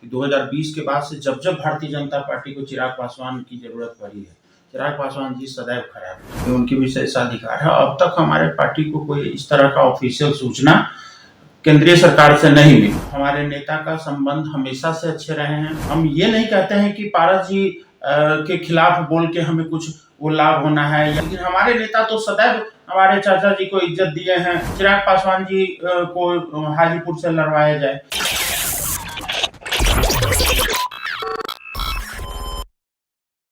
कि 2020 के बाद से जब जब भारतीय जनता पार्टी को चिराग पासवान की जरूरत पड़ी है, चिराग पासवान जी सदैव खड़ा है, उनकी विशेषाधिकार है। अब तक हमारे पार्टी को कोई इस तरह का ऑफिशियल सूचना केंद्रीय सरकार से नहीं मिली। हमारे नेता का संबंध हमेशा से अच्छे रहे हैं। हम ये नहीं कहते हैं कि पारस जी के खिलाफ बोल के हमें कुछ वो लाभ होना है, लेकिन हमारे नेता तो सदैव हमारे चाचा जी को इज्जत दिए हैं। चिराग पासवान जी को हाजीपुर से लड़वाया जाए।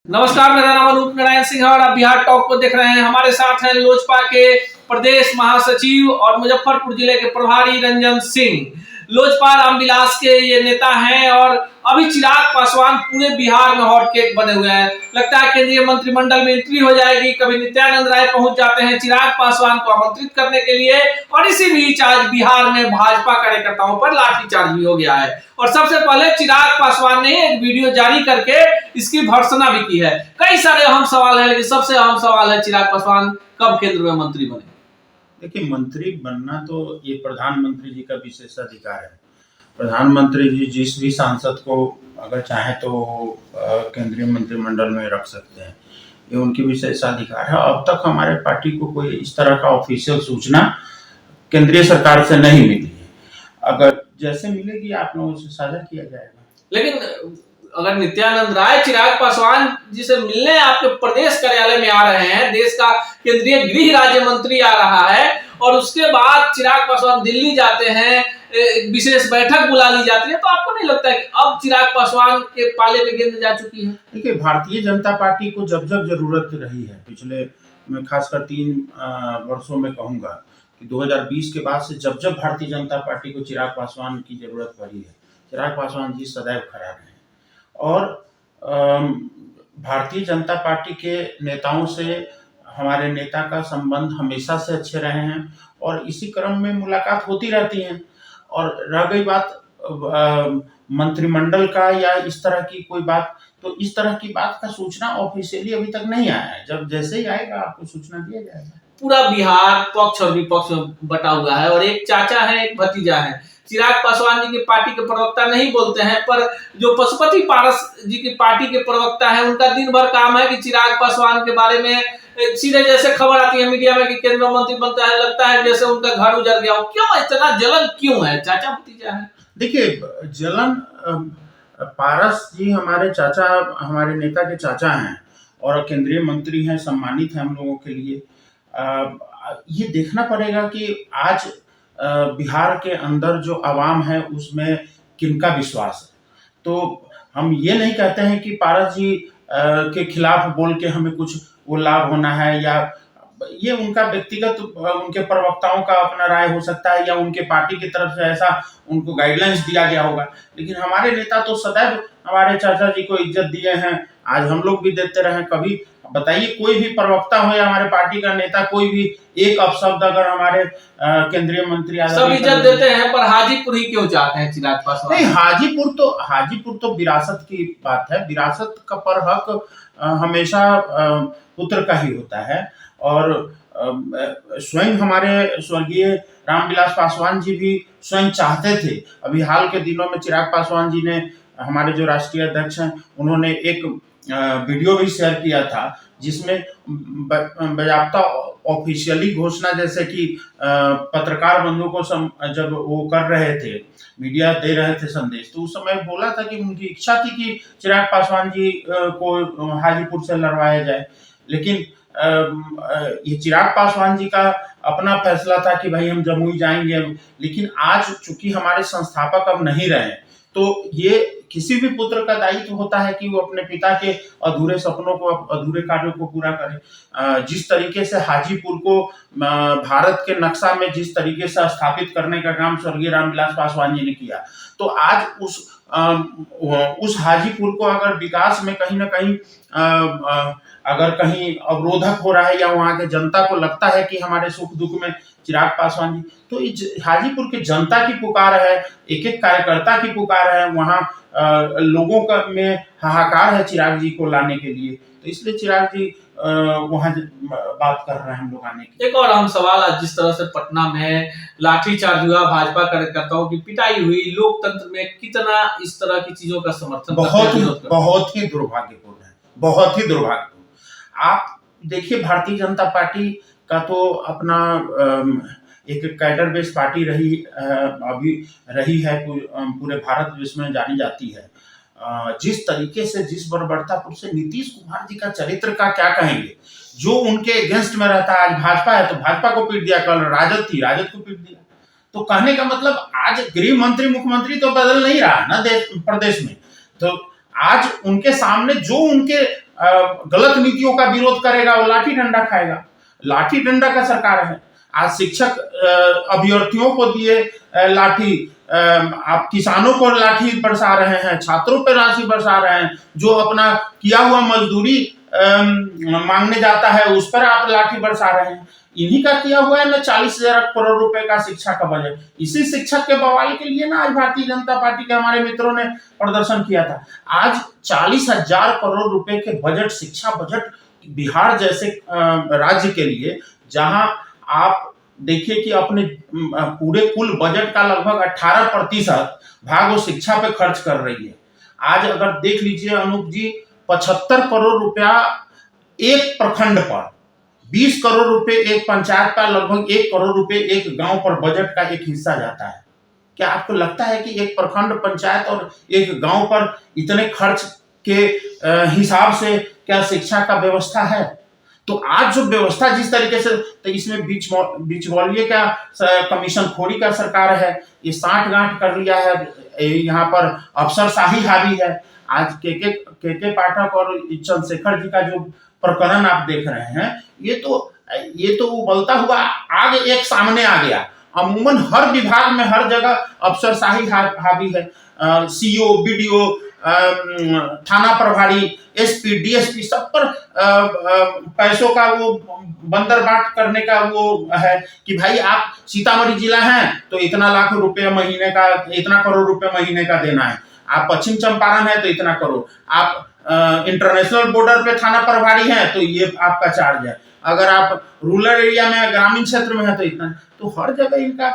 नमस्कार, मेरा नाम अनूप नारायण सिंह और आप बिहार टॉक को देख रहे हैं। हमारे साथ हैं लोजपा के प्रदेश महासचिव और मुजफ्फरपुर जिले के प्रभारी रंजन सिंह। लोजपा रामविलास के ये नेता हैं और अभी चिराग पासवान पूरे बिहार में हॉट केक बने हुए हैं। लगता है केंद्रीय मंत्रिमंडल में एंट्री हो जाएगी। कभी नित्यानंद राय पहुंच जाते हैं चिराग पासवान को आमंत्रित करने के लिए, और इसी बीच आज बिहार में भाजपा कार्यकर्ताओं पर लाठीचार्ज भी हो गया है। और सबसे पहले चिराग पासवान ने एक वीडियो जारी करके इसकी भर्त्सना भी की है। कई सारे अहम सवाल है, लेकिन सबसे अहम सवाल है चिराग पासवान कब केंद्र में मंत्री बने। देखिए, मंत्री बनना तो ये प्रधानमंत्री जी का विशेषाधिकार है। प्रधानमंत्री जी जिस भी सांसद को अगर चाहे तो केंद्रीय मंत्रिमंडल में रख सकते हैं, ये उनकी विशेषाधिकार है। अब तक हमारे पार्टी को कोई इस तरह का ऑफिशियल सूचना केंद्रीय सरकार से नहीं मिली है। अगर जैसे मिलेगी आप लोगों से साझा किया जाएगा। लेकिन अगर नित्यानंद राय चिराग पासवान जी से मिलने आपके प्रदेश कार्यालय में आ रहे हैं, देश का केंद्रीय गृह राज्य मंत्री आ रहा है, और उसके बाद चिराग पासवान दिल्ली जाते हैं, विशेष बैठक बुला ली जाती है, तो आपको नहीं लगता है कि अब चिराग पासवान के पाले में गेंद जा चुकी है? देखिए, भारतीय जनता पार्टी को जब जब जरूरत रही है, पिछले मैं खासकर 3 वर्षों में कहूंगा कि 2020 के बाद से जब जब भारतीय जनता पार्टी को चिराग पासवान की जरूरत पड़ी है, चिराग पासवान जी सदैव खड़ा रहे। और भारतीय जनता पार्टी के नेताओं से हमारे नेता का संबंध हमेशा से अच्छे रहे हैं, और इसी क्रम में मुलाकात होती रहती है। और रह गई बात मंत्रिमंडल का या इस तरह की कोई बात, तो इस तरह की बात का सूचना ऑफिशियली अभी तक नहीं आया है। जब जैसे ही आएगा आपको सूचना दिया जाएगा। पूरा बिहार पक्ष और विपक्ष में बटा हुआ है, और एक चाचा है एक भतीजा है। चिराग पासवान जी की पार्टी के प्रवक्ता नहीं बोलते हैं, पर जो पशुपति पारस जी की पार्टी के प्रवक्ता है, उनका दिन भर काम है कि चिराग पासवान के बारे में सीधे जैसे खबर आती है मीडिया में कि केंद्रीय मंत्री बनता है, लगता है जैसे उनका घर उजड़ गया हो। क्यों इतना जलन क्यों है? चाचा भतीजा है। देखिए, जलन पारस जी हमारे चाचा, हमारे नेता के चाचा हैं और केंद्रीय मंत्री हैं, सम्मानित हैं हम लोगों के लिए। ये देखना पड़ेगा कि आज बिहार के अंदर जो आवाम है उसमें किनका विश्वास है। तो हम ये नहीं कहते हैं कि पारस जी के खिलाफ बोल के हमें कुछ वो लाभ होना है, या ये उनका व्यक्तिगत उनके प्रवक्ताओं का अपना राय हो सकता है, या उनके पार्टी की तरफ से ऐसा उनको गाइडलाइंस दिया गया होगा। लेकिन हमारे नेता तो सदैव हमारे चाचा जी को इज्जत दिए हैं, आज हम लोग भी देते रहे। कभी बताइए, कोई भी प्रवक्ता हो या हमारे पार्टी का नेता, कोई भी एक अपशब्द अगर हमारे केंद्रीय मंत्री सब इज्जत देते हैं, पर हाजीपुर ही क्यों चाहते हैं चिराग पासवान? नहीं, हाजीपुर तो विरासत की बात है। विरासत का पर हक हमेशा पुत्र का ही होता है। और स्वयं हमारे स्वर्गीय रामविलास पासवान जी भी स्वयं चाहते थे। अभी हाल के दिनों में चिराग पासवान जी ने, हमारे जो राष्ट्रीय अध्यक्ष हैं, उन्होंने एक वीडियो भी शेयर किया था जिसमें बाकायदा ऑफिशियली घोषणा, जैसे कि पत्रकार बंधु को जब वो कर रहे थे, मीडिया दे रहे थे संदेश, तो उस समय बोला था कि उनकी इच्छा थी कि चिराग पासवान जी को हाजीपुर से लड़वाया जाए। लेकिन ये चिराग पासवान जी का अपना फैसला था कि भाई हम जमुई जाएंगे। लेकिन आज चूंकि हमारे संस्थापक अब नहीं रहे, तो ये किसी भी पुत्र का दायित्व होता है कि वो अपने पिता के अधूरे सपनों को, अधूरे कार्यों को पूरा करे। जिस तरीके से हाजीपुर को भारत के नक्शा में जिस तरीके से स्थापित करने का काम स्वर्गीय रामविलास पासवान जी ने किया, तो आज उस हाजीपुर को अगर विकास में कहीं ना कहीं अगर कहीं अवरोधक हो रहा है, या वहां के जनता को लगता है कि हमारे सुख दुख में चिराग पासवान जी, तो हाजीपुर की जनता की पुकार है, एक एक कार्यकर्ता की पुकार है, वहां लोगों का में हाहाकार है चिराग जी को लाने के लिए। तो इसलिए चिराग जी वहां बात कर रहे हैं हम लोग आने की। एक और अहम सवाल, आज जिस तरह से पटना में लाठीचार्ज हुआ, भाजपा कार्यकर्ताओं की पिटाई हुई, लोकतंत्र में कितना इस तरह की चीजों का समर्थन बहुत ही दुर्भाग्यपूर्ण है, बहुत ही दुर्भाग्यपूर्ण। आप देखिए भारतीय जनता पार्टी का तो अपना एक कैडर बेस्ड पार्टी अभी रही है, पूरे भारत विश्व में जानी जाती है। जिस तरीके से, जिस बर्बरतापुर से नीतीश कुमार जी का चरित्र का क्या कहेंगे, जो उनके अगेंस्ट में रहता है। आज भाजपा है तो भाजपा को पीट दिया, कल राजद थी, राजद को पीट दिया। तो कहने का मतलब आज गृह मंत्री मुख्यमंत्री तो बदल नहीं रहा है ना प्रदेश में। तो आज उनके सामने जो उनके गलत नीतियों का विरोध करेगा वो लाठी डंडा खाएगा। लाठी डंडा का सरकार है। आज शिक्षक अभ्यर्थियों को दिए लाठी, आप किसानों को लाठी बरसा रहे हैं, छात्रों पर राशि बरसा रहे हैं, जो अपना किया हुआ मजदूरी मांगने जाता है उस पर आप लाठी बरसा रहे हैं। इन्हीं का किया हुआ है ना 40,000 करोड़ रुपए का शिक्षा का बजट। इसी शिक्षक के बवाल के लिए ना आज भारतीय जनता पार्टी के हमारे मित्रों ने प्रदर्शन किया था। आज 40,000 करोड़ रुपए के बजट, शिक्षा बजट बिहार जैसे राज्य के लिए, जहां आप देखिए कि अपने पूरे कुल बजट का लगभग 18% भाग वो शिक्षा पे खर्च कर रही है। आज अगर देख लीजिए अनूप जी, 75 करोड़ रुपया एक प्रखंड पर, 20 करोड़ रुपए एक पंचायत पर, लगभग 1 करोड़ रुपए एक गांव पर बजट का एक हिस्सा जाता है। क्या आपको लगता है कि एक प्रखंड, पंचायत और एक गांव पर इतने खर्च के हिसाब से क्या शिक्षा का व्यवस्था है? तो आज जो व्यवस्था जिस तरीके से, तो इसमें बिचौलिए का कमीशन खोरी का सरकार है, ये साठ गांठ कर लिया है, यहाँ पर अफसरशाही हावी है। आज के पाठक और चंद्रशेखर जी का जो प्रकरण आप देख रहे हैं, ये तो उबलता हुआ आग एक सामने आ गया। अमूमन हर विभाग में हर जगह अफसरशाही हावी है। सीओ, बीडीओ, थाना प्रभारी, एसपी, डीएसपी, सब पर पैसों का वो बंदरबाट करने का वो है कि भाई आप सीतामढ़ी जिला हैं तो इतना लाख रुपए महीने का, इतना करोड़ रुपए महीने का देना है। आप पश्चिम चंपारण है तो इतना करोड़, आप इंटरनेशनल बॉर्डर पे थाना प्रभारी हैं तो ये आपका चार्ज है, अगर आप रूरल एरिया में, ग्रामीण क्षेत्र में है तो इतना। तो हर जगह इनका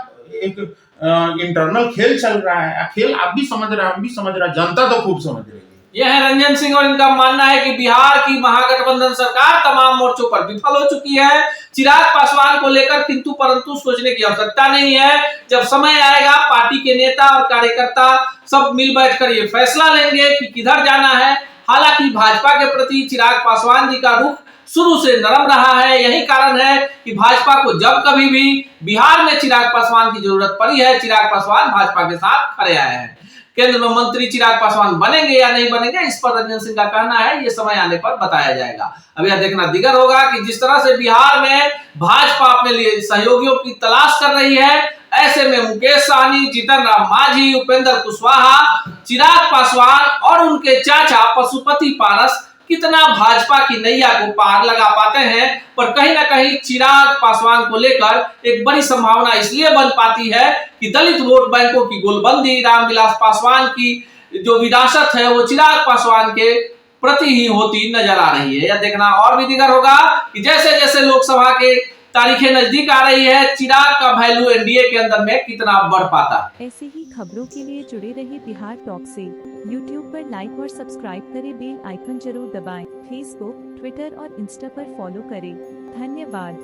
एक इंटरनल खेल चल रहा है। खेल आप भी समझ रहे हैं, हम भी समझ रहे हैं, जनता तो खूब समझ रही है। यह है रंजन सिंह और इनका मानना है कि बिहार की महागठबंधन सरकार तमाम मोर्चों पर विफल हो चुकी है। चिराग पासवान को लेकर किंतु परंतु सोचने की आवश्यकता नहीं है। जब समय आएगा पार्टी के नेता और कार्यकर्ता सब मिल बैठकर ये फैसला लेंगे कि किधर जाना है। हालांकि भाजपा के प्रति चिराग पासवान जी का रुख शुरू से नरम रहा है। यही कारण है कि भाजपा को जब कभी भी बिहार में चिराग पासवान की जरूरत पड़ी है, चिराग पासवान भाजपा के साथ खड़े आए हैं। केंद्र में मंत्री चिराग पासवान बनेंगे या नहीं बनेंगे, इस पर रंजन सिंह का कहना है ये समय आने पर बताया जाएगा। अब यह देखना दिगर होगा कि जिस तरह से बिहार में भाजपा अपने लिए सहयोगियों की तलाश कर रही है, ऐसे में मुकेश सहनी, जीतन राम मांझी, उपेंद्र कुशवाहा, चिराग पासवान और उनके चाचा पशुपति पारस कितना भाजपा की नैया को पार लगा पाते हैं। पर कहीं ना कहीं चिराग पासवान को लेकर एक बड़ी संभावना इसलिए बन पाती है कि दलित वोट बैंकों की गोलबंदी, रामविलास पासवान की जो विरासत है वो चिराग पासवान के प्रति ही होती नजर आ रही है। यह देखना और भी दिगर होगा कि जैसे जैसे लोकसभा के तारीखें नजदीक आ रही है, चिराग का वैल्यू एनडीए के अंदर में कितना बढ़ पाता है। ऐसे ही खबरों के लिए जुड़े रहिए बिहार टॉक से। यूट्यूब पर लाइक और सब्सक्राइब करें, बेल आइकन जरूर दबाएं। फेसबुक, ट्विटर और इंस्टा पर फॉलो करें। धन्यवाद।